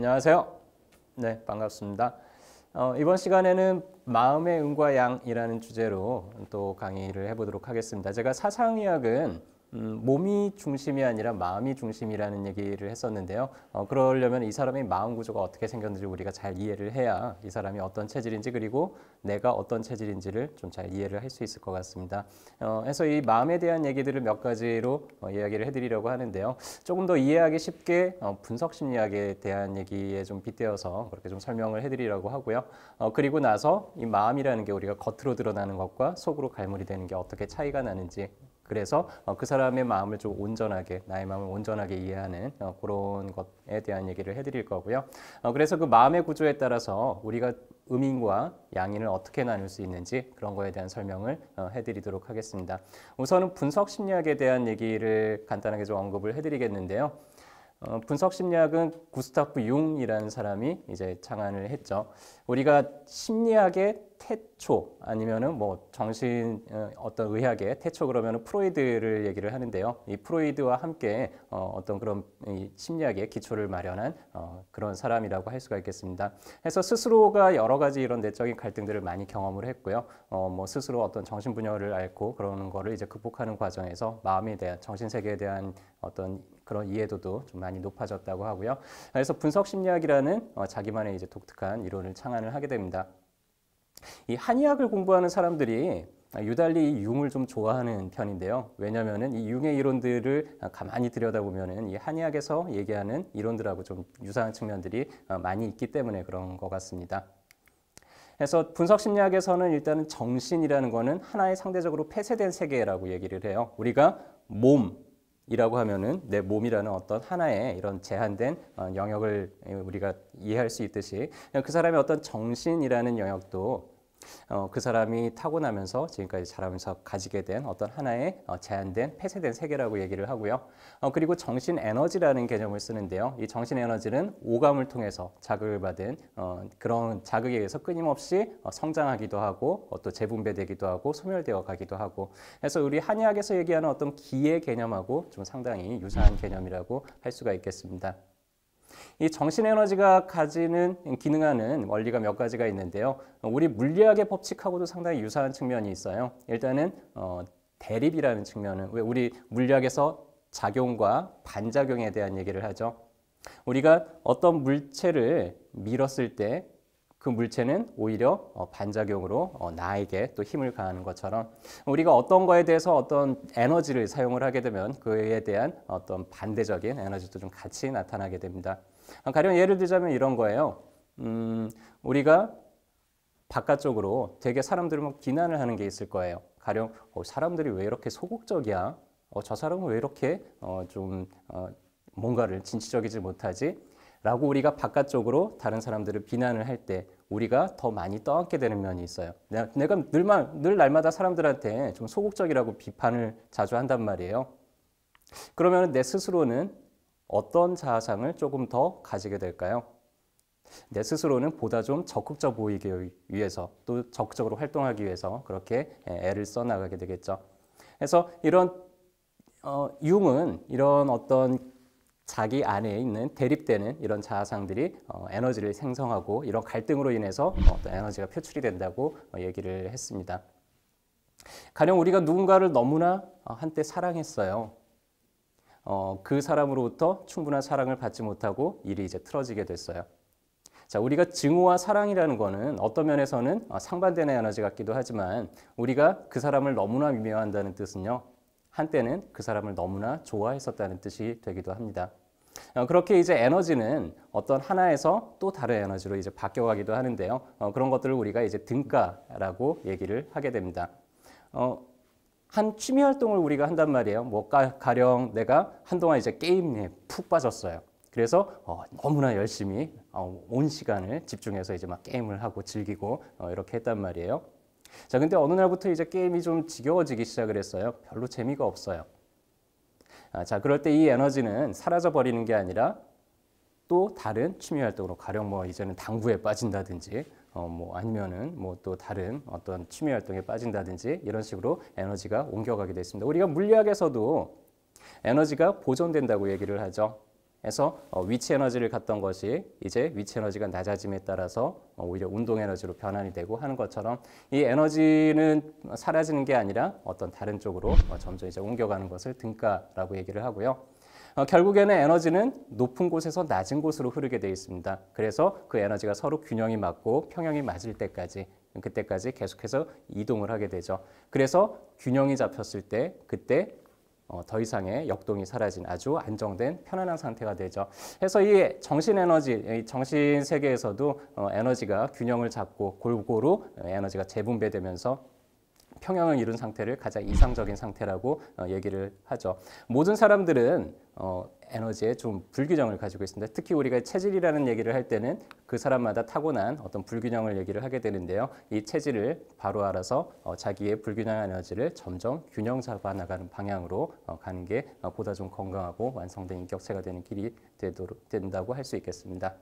안녕하세요. 네, 반갑습니다. 이번 시간에는 마음의 음과 양이라는 주제로 또 강의를 해보도록 하겠습니다. 제가 사상의학은 몸이 중심이 아니라 마음이 중심이라는 얘기를 했었는데요. 그러려면 이 사람의 마음 구조가 어떻게 생겼는지 우리가 잘 이해를 해야 이 사람이 어떤 체질인지 그리고 내가 어떤 체질인지를 좀 잘 이해를 할 수 있을 것 같습니다. 그래서 이 마음에 대한 얘기들을 몇 가지로 이야기를 해드리려고 하는데요. 조금 더 이해하기 쉽게 분석심리학에 대한 얘기에 좀 빗대어서 그렇게 좀 설명을 해드리려고 하고요. 그리고 나서 이 마음이라는 게 우리가 겉으로 드러나는 것과 속으로 갈무리 되는 게 어떻게 차이가 나는지, 그래서 그 사람의 마음을 좀 온전하게, 나의 마음을 온전하게 이해하는 그런 것에 대한 얘기를 해드릴 거고요. 그래서 그 마음의 구조에 따라서 우리가 음인과 양인을 어떻게 나눌 수 있는지 그런 거에 대한 설명을 해드리도록 하겠습니다. 우선은 분석 심리학에 대한 얘기를 간단하게 좀 언급을 해드리겠는데요. 분석 심리학은 구스타프 융이라는 사람이 이제 창안을 했죠. 우리가 심리학의 태초 아니면은 뭐 정신 어떤 의학의 태초 그러면은 프로이드를 얘기를 하는데요. 이 프로이드와 함께 어떤 그런 이 심리학의 기초를 마련한 그런 사람이라고 할 수가 있겠습니다. 그래서 스스로가 여러 가지 이런 내적인 갈등들을 많이 경험을 했고요. 뭐 스스로 어떤 정신 분열을 앓고 그러는 거를 이제 극복하는 과정에서 마음에 대한 정신 세계에 대한 어떤 그런 이해도도 좀 많이 높아졌다고 하고요. 그래서 분석 심리학이라는 자기만의 이제 독특한 이론을 창안을 하게 됩니다. 이 한의학을 공부하는 사람들이 유달리 이 융을 좀 좋아하는 편인데요. 왜냐하면은 이 융의 이론들을 가만히 들여다보면은 이 한의학에서 얘기하는 이론들하고 좀 유사한 측면들이 많이 있기 때문에 그런 것 같습니다. 그래서 분석 심리학에서는 일단은 정신이라는 거는 하나의 상대적으로 폐쇄된 세계라고 얘기를 해요. 우리가 몸이라고 하면은 내 몸이라는 어떤 하나의 이런 제한된 영역을 우리가 이해할 수 있듯이 그 사람의 어떤 정신이라는 영역도 그 사람이 타고나면서 지금까지 자라면서 가지게 된 어떤 하나의 제한된 폐쇄된 세계라고 얘기를 하고요. 그리고 정신 에너지라는 개념을 쓰는데요. 이 정신 에너지는 오감을 통해서 자극을 받은 그런 자극에 의해서 끊임없이 성장하기도 하고 또 재분배되기도 하고 소멸되어 가기도 하고, 그래서 우리 한의학에서 얘기하는 어떤 기의 개념하고 좀 상당히 유사한 개념이라고 할 수가 있겠습니다. 이 정신 에너지가 가지는 기능하는 원리가 몇 가지가 있는데요. 우리 물리학의 법칙하고도 상당히 유사한 측면이 있어요. 일단은 대립이라는 측면은 왜 우리 물리학에서 작용과 반작용에 대한 얘기를 하죠. 우리가 어떤 물체를 밀었을 때 그 물체는 오히려 반작용으로 나에게 또 힘을 가하는 것처럼 우리가 어떤 거에 대해서 어떤 에너지를 사용을 하게 되면 그에 대한 어떤 반대적인 에너지도 좀 같이 나타나게 됩니다. 가령 예를 들자면 이런 거예요. 우리가 바깥쪽으로 되게 사람들을 막 비난을 하는 게 있을 거예요. 가령 사람들이 왜 이렇게 소극적이야? 저 사람은 왜 이렇게 뭔가를 진취적이지 못하지? 라고 우리가 바깥쪽으로 다른 사람들을 비난을 할 때 우리가 더 많이 떠안게 되는 면이 있어요. 내가 늘 날마다 사람들한테 좀 소극적이라고 비판을 자주 한단 말이에요. 그러면 내 스스로는 어떤 자아상을 조금 더 가지게 될까요? 내 스스로는 보다 좀 적극적 보이기 위해서 또 적극적으로 활동하기 위해서 그렇게 애를 써나가게 되겠죠. 그래서 이런 융은 이런 어떤 자기 안에 있는 대립되는 이런 자아상들이 에너지를 생성하고 이런 갈등으로 인해서 어떤 에너지가 표출이 된다고 얘기를 했습니다. 가령 우리가 누군가를 너무나 한때 사랑했어요. 그 사람으로부터 충분한 사랑을 받지 못하고 일이 이제 틀어지게 됐어요. 자, 우리가 증오와 사랑이라는 거는 어떤 면에서는 상반되는 에너지 같기도 하지만 우리가 그 사람을 너무나 미워한다는 뜻은요. 한때는 그 사람을 너무나 좋아했었다는 뜻이 되기도 합니다. 그렇게 이제 에너지는 어떤 하나에서 또 다른 에너지로 이제 바뀌어가기도 하는데요. 그런 것들을 우리가 이제 등가라고 얘기를 하게 됩니다. 한 취미 활동을 우리가 한단 말이에요. 뭐 가령 내가 한동안 이제 게임에 푹 빠졌어요. 그래서 너무나 열심히 온 시간을 집중해서 이제 막 게임을 하고 즐기고 이렇게 했단 말이에요. 자, 근데 어느 날부터 이제 게임이 좀 지겨워지기 시작을 했어요. 별로 재미가 없어요. 자, 그럴 때 이 에너지는 사라져 버리는 게 아니라 또 다른 취미 활동으로 가령 뭐 이제는 당구에 빠진다든지 뭐 아니면은 뭐 또 다른 어떤 취미 활동에 빠진다든지 이런 식으로 에너지가 옮겨가게 됐습니다. 우리가 물리학에서도 에너지가 보존된다고 얘기를 하죠. 해서 위치 에너지를 갖던 것이 이제 위치 에너지가 낮아짐에 따라서 오히려 운동 에너지로 변환이 되고 하는 것처럼 이 에너지는 사라지는 게 아니라 어떤 다른 쪽으로 점점 이제 옮겨가는 것을 등가라고 얘기를 하고요. 결국에는 에너지는 높은 곳에서 낮은 곳으로 흐르게 되어 있습니다. 그래서 그 에너지가 서로 균형이 맞고 평형이 맞을 때까지 그때까지 계속해서 이동을 하게 되죠. 그래서 균형이 잡혔을 때 그때 더 이상의 역동이 사라진 아주 안정된 편안한 상태가 되죠. 그래서 이 정신 에너지, 이 정신 세계에서도 에너지가 균형을 잡고 골고루 에너지가 재분배되면서 평형을 이룬 상태를 가장 이상적인 상태라고 얘기를 하죠. 모든 사람들은 에너지에 좀 불균형을 가지고 있습니다. 특히 우리가 체질이라는 얘기를 할 때는 그 사람마다 타고난 어떤 불균형을 얘기를 하게 되는데요. 이 체질을 바로 알아서 자기의 불균형한 에너지를 점점 균형 잡아 나가는 방향으로 가는 게 보다 좀 건강하고 완성된 인격체가 되는 길이 된다고 할 수 있겠습니다.